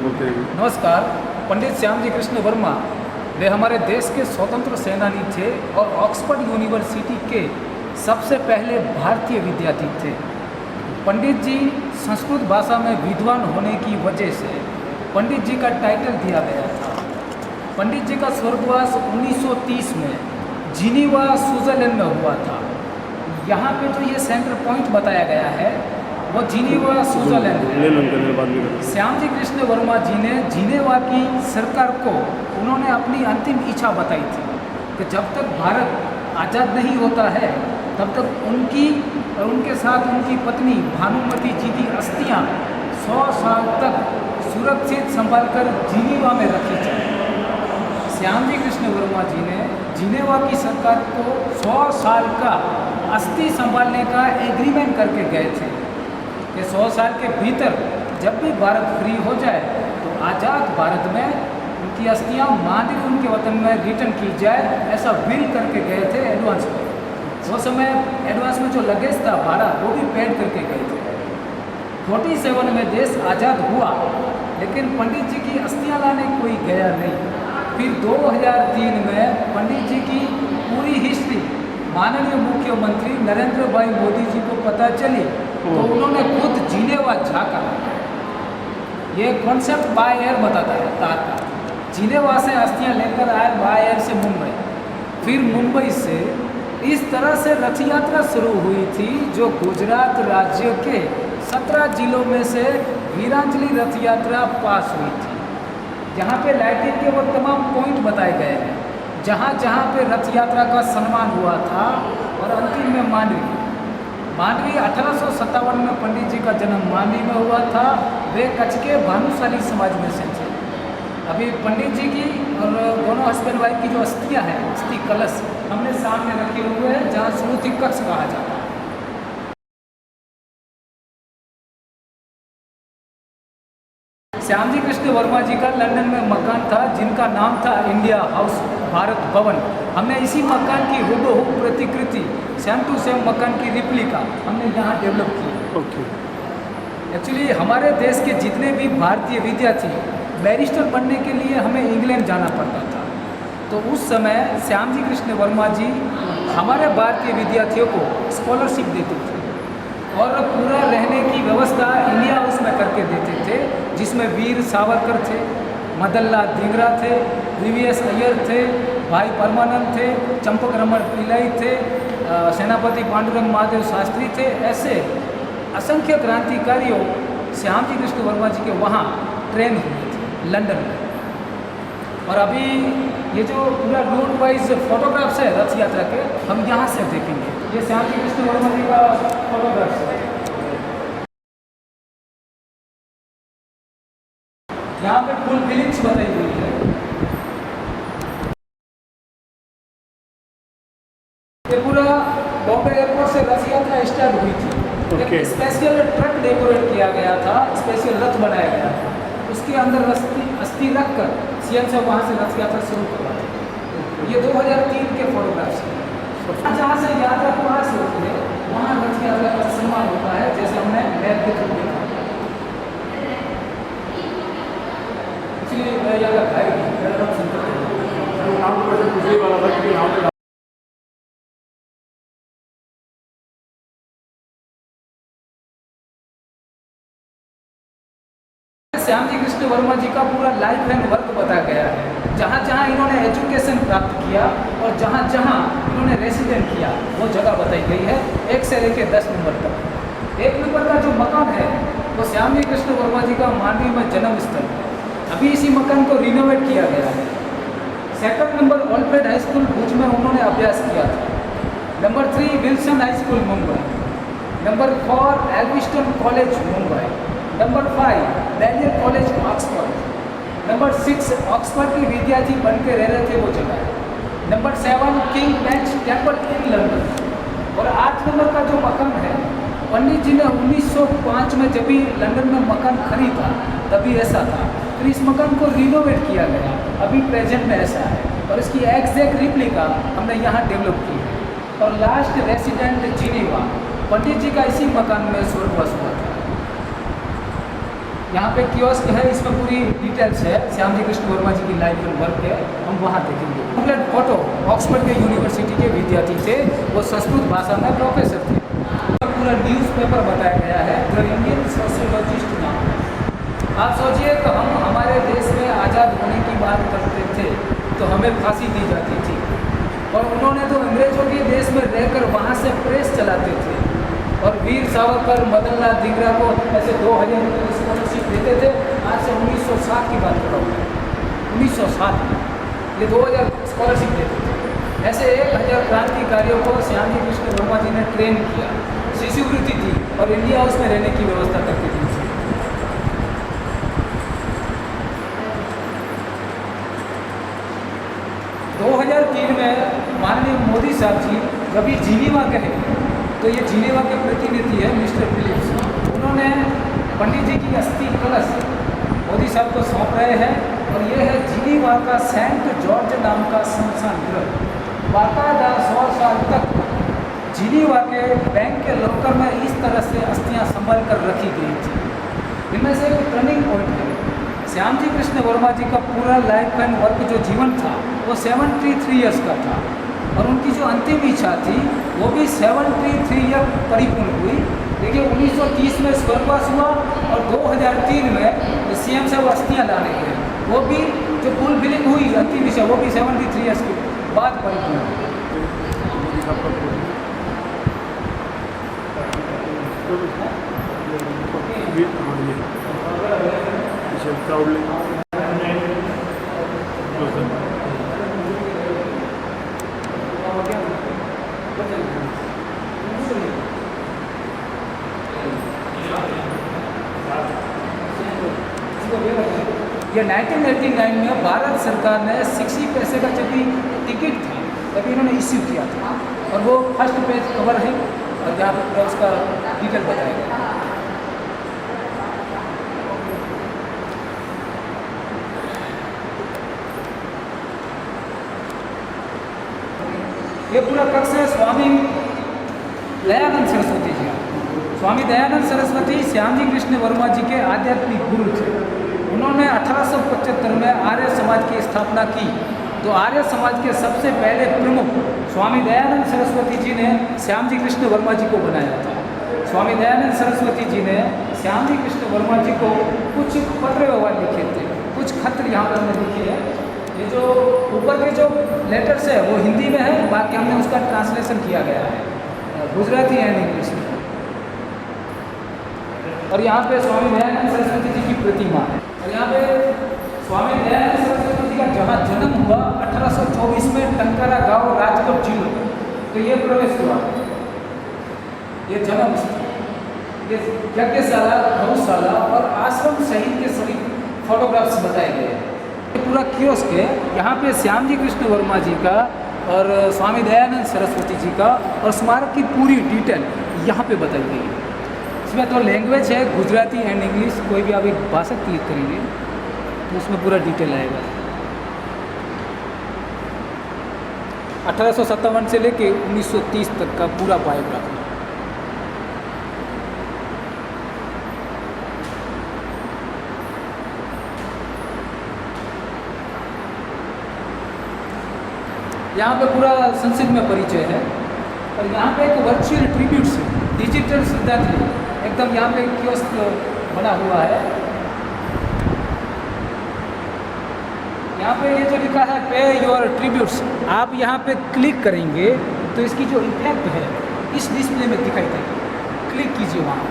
बोलते हैं। नमस्कार। पंडित श्यामजी कृष्ण वर्मा वे हमारे देश के स्वतंत्र सेनानी थे और ऑक्सफोर्ड यूनिवर्सिटी के सबसे पहले भारतीय विद्यार्थी थे। पंडित जी संस्कृत भाषा में विद्वान होने की वजह से पंडित जी का टाइटल दिया गया था। पंडित जी का स्वर्गवास 1930 में जिनीवा स्विट्जरलैंड में हुआ था। यहाँ पे जो ये सेंटर पॉइंट बताया गया है वो जिनीवा स्विट्जरलैंड है। श्यामजी कृष्ण वर्मा जी ने जिनेवा की सरकार को उन्होंने अपनी अंतिम इच्छा बताई थी कि जब तक भारत आज़ाद नहीं होता है तब तक उनकी और उनके साथ उनकी पत्नी भानुमती जी की अस्थियाँ 100 साल तक सुरक्षित संभालकर जिनीवा में रखी जाए। श्यामजी कृष्ण वर्मा जी ने जिनेवा की सरकार को 100 साल का अस्थि संभालने का एग्रीमेंट करके गए थे कि 100 साल के भीतर जब भी भारत फ्री हो जाए तो आज़ाद भारत में उनकी अस्थियाँ मानव उनके वतन में रिटर्न की जाए, ऐसा विल करके गए थे एडवांस में। वो समय एडवांस में जो लगेज था भाड़ा वो भी पेड करके गए थे। 47 में देश आज़ाद हुआ लेकिन पंडित जी की अस्थियाँ लाने कोई गया नहीं। फिर 2003 में पंडित जी की पूरी हिस्ट्री माननीय मुख्यमंत्री नरेंद्र भाई मोदी जी को पता चली तो उन्होंने खुद जिनेवा झाँका। ये कॉन्सेप्ट बाय एयर बताता है तार का। जिनेवा से अस्थियाँ लेकर आए बाय एयर से मुंबई, फिर मुंबई से इस तरह से रथ यात्रा शुरू हुई थी जो गुजरात राज्य के 17 जिलों में से वीरांजलि रथ यात्रा पास हुई थी। यहाँ पे लाइटिंग के वो तमाम पॉइंट बताए गए हैं जहाँ जहाँ पे रथ यात्रा का सम्मान हुआ था। और अंतिम में मांडवी 1857 में पंडित जी का जन्म मांडवी में हुआ था। वे कच्छ के भानुशाली समाज में से थे। अभी पंडित जी की और दोनों हस्बैंड वाइफ की जो अस्थियाँ हैं, अस्थि कलश हमने सामने रखे हुए हैं जहाँ स्मृति कक्ष कहा जाता है। श्यामजी कृष्ण वर्मा जी का लंदन में मकान था जिनका नाम था इंडिया हाउस, भारत भवन। हमने इसी मकान की हूबहू प्रतिकृति सेम टू सेम मकान की रिप्लिका हमने यहाँ डेवलप की। एक्चुअली हमारे देश के जितने भी भारतीय विद्यार्थी बैरिस्टर बनने के लिए हमें इंग्लैंड जाना पड़ता था तो उस समय श्यामजी कृष्ण वर्मा जी हमारे भारतीय विद्यार्थियों को स्कॉलरशिप देते थे और पूरा रहने की व्यवस्था इंडिया हाउस में करके देते थे जिसमें वीर सावरकर थे, मदनलाल धिंगरा थे, VVS अय्यर थे, भाई परमानंद थे, चंपक रमन पिल्लाई थे, सेनापति पांडुरंग महादेव शास्त्री थे। ऐसे असंख्य क्रांतिकारियों श्यामजी कृष्ण वर्मा जी के वहाँ ट्रेन हुए थे लंदन में। और अभी ये जो पूरा रूट वाइज फोटोग्राफ्स है रथ यात्रा के हम यहाँ से देखेंगे। ये श्यामजी कृष्ण वर्मा जी का फोटोग्राफ्स है। यहाँ पे फुल फीलिंग्स बताई हुई है। ये पूरा बॉम्बे एयरपोर्ट से रथ यात्रा स्टार्ट हुई थी। एक स्पेशल ट्रक डेकोरेट किया गया था, स्पेशल रथ बनाया गया था, उसके अंदर अस्थि रख कर सीएम से वहाँ से रथ यात्रा शुरू करवाई। ये 2003 के फोटोग्राफ्स हैं। जहाँ से यात्रा पास होती है वहाँ रथ यात्रा का सम्मान होता है जैसे हमने मैप के थ्रू देखा। इसलिए मैं यहाँ का श्यामजी कृष्ण वर्मा जी का पूरा लाइफ एंड वर्क बताया गया है। जहाँ जहाँ इन्होंने एजुकेशन प्राप्त किया और जहाँ जहाँ इन्होंने रेसिडेंट किया वो जगह बताई गई है 1 से लेकर 10 नंबर तक। 1 नंबर का जो मकान है वो श्यामजी कृष्ण वर्मा जी का मांडवी में जन्म स्थल है। अभी इसी मकान को रिनोवेट किया गया है। 2nd number Alfred high school Bhuj में उन्होंने अभ्यास किया था। Number 3 Wilson high school Mumbai. Number 4 Elphinstone college Mumbai. Number 5 बैरियर कॉलेज ऑक्सफोर्ड। नंबर 6 ऑक्सफोर्ड के विद्यार्थी बन के रह रहे थे वो जगह। Number 7 king bench temple inn London. और 8 नंबर का जो मकान है पंडित जी ने 1905 में जब भी लंदन में मकान खरीदा तभी ऐसा था। फिर इस मकान को रिनोवेट किया गया, अभी प्रेजेंट में ऐसा है और इसकी एग्जैक्ट रिप्लिका हमने यहाँ डेवलप की है। और लास्ट रेसिडेंट जिनेवा पंडित जी का इसी मकान में स्वर्गवास हुआ था। यहाँ पे कियोस्क है, इसमें पूरी डिटेल्स है श्याम जी कृष्ण वर्मा जी की लाइफ एंड वर्क है, हम वहाँ देखेंगे। कंप्लीट फोटो ऑक्सफोर्ड के यूनिवर्सिटी के विद्यार्थी थे, वो संस्कृत भाषा में प्रोफेसर थे। पूरा न्यूज़पेपर बताया गया है, द इंडियन सोशियोलॉजिस्ट नाम है। आप सोचिए कि हम हमारे देश में आज़ाद होने की बात करते थे तो हमें फांसी दी जाती थी, और उन्होंने तो अंग्रेजों के देश में रहकर वहाँ से प्रेस चलाते थे, और वीर सावरकर, मदन लाल धिंगरा को ऐसे 2000 रुपये की स्कॉलरशिप देते थे। आज से 1907 की बात कर रहा हूँ, 1907 में ये 2000 स्कॉलरशिप देते थे। ऐसे 1000 क्रांतिकारियों को श्याम जी कृष्ण वर्मा जी ने ट्रेन किया, शिष्यवृत्ति थी, और इंडिया हाउस में रहने की व्यवस्था करती थी। 2003 में माननीय मोदी साहब जी कभी जिनीवा गए, तो ये जिनेवा के प्रतिनिधि है मिस्टर फिलिप्स, उन्होंने पंडित जी की अस्थि कलश मोदी साहब को सौंप रहे हैं, और ये है जिनीवा का सेंट जॉर्ज नाम का शमशान गृह। बाकायदा 100 साल तक जिनीवा के बैंक के लॉकर में इस तरह से अस्थियां संभाल कर रखी गई थी। इनमें से एक टर्निंग पॉइंट है, श्याम जी कृष्ण वर्मा जी का पूरा लाइफ एंड वर्क जो जीवन था वो 73 ईयर्स का था, और उनकी जो अंतिम इच्छा थी वो भी 73 ईयर परिपूर्ण हुई। देखिए 1930 में स्वर्गवास हुआ, और 2003 में सीएम साहब अस्थियाँ लाने गए, वो भी जो फुलफिलिंग हुई अंतिम इच्छा वो भी 73 ईयर्स के बाद परिपूर्ण हुई। ये 1989 में भारत सरकार ने 60 पैसे का जब भी टिकट था तभी इन्होंने इश्यू किया था, और वो फर्स्ट पेज कवर है, और जहाँ पर उसका डिटेल बताया गया। ये पूरा कक्ष है स्वामी दयानंद सरस्वती जी। स्वामी दयानंद सरस्वती श्याम जी कृष्ण वर्मा जी के आध्यात्मिक गुरु थे। उन्होंने 1875 में आर्य समाज की स्थापना की, तो आर्य समाज के सबसे पहले प्रमुख स्वामी दयानंद सरस्वती जी ने श्याम जी कृष्ण वर्मा जी को बनाया था। स्वामी दयानंद सरस्वती जी ने श्याम जी कृष्ण वर्मा जी को कुछ पत्र व्यवहार लिखे थे, कुछ खत यहाँ पर हमने लिखे हैं। ये जो ऊपर के जो लेटर्स है वो हिंदी में है, बाकी हमने उसका ट्रांसलेशन किया गया है गुजराती एंड इंग्लिश में। और यहाँ पे स्वामी दयानंद सरस्वती जी की प्रतिमा है, और यहाँ पे स्वामी दयानंद सरस्वती जी का जहाँ जन्म हुआ 1824 में टंकारा गांव राजकोट जिला, तो ये प्रवेश हुआ, ये जन्म, ये यज्ञशाला, गौशाला और आश्रम सहित के सभी फोटोग्राफ्स बताए गए हैं। ये पूरा कियोस्क है, यहाँ पे श्याम जी कृष्ण वर्मा जी का और स्वामी दयानंद सरस्वती जी का और स्मारक की पूरी डिटेल यहाँ पे बताई गई है। इसमें तो लैंग्वेज है गुजराती एंड इंग्लिश, कोई भी आप एक भाषा क्लिक करेंगे तो उसमें पूरा डिटेल आएगा। 1857 से लेके 1930 तक का पूरा बायोग्राफी। यहाँ पे पूरा संक्षिप्त में परिचय है, और यहाँ पे एक वर्चुअल ट्रिब्यूट्स है, डिजिटल श्रद्धांजलि, एकदम यहाँ पे कियोस्क बना हुआ है। यहाँ पे ये जो लिखा है पे योर ट्रिब्यूट्स, आप यहाँ पे क्लिक करेंगे तो इसकी जो इफेक्ट है इस डिस्प्ले में दिखाई देगी। क्लिक कीजिए वहाँ,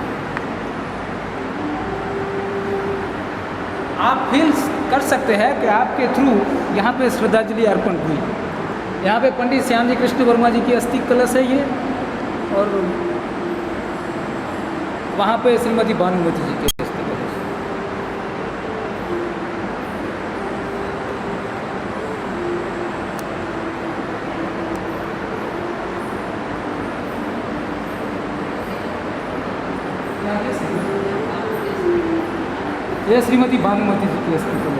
आप फील कर सकते हैं कि आपके थ्रू यहाँ पे श्रद्धांजलि अर्पण हुई। यहाँ पे पंडित श्याम जी कृष्ण वर्मा जी की अस्थि कलश है ये, और वहाँ पे श्रीमती भानुमति जी के अस्थि कलश। ये श्रीमती भानुमति जी की अस्थि कलश।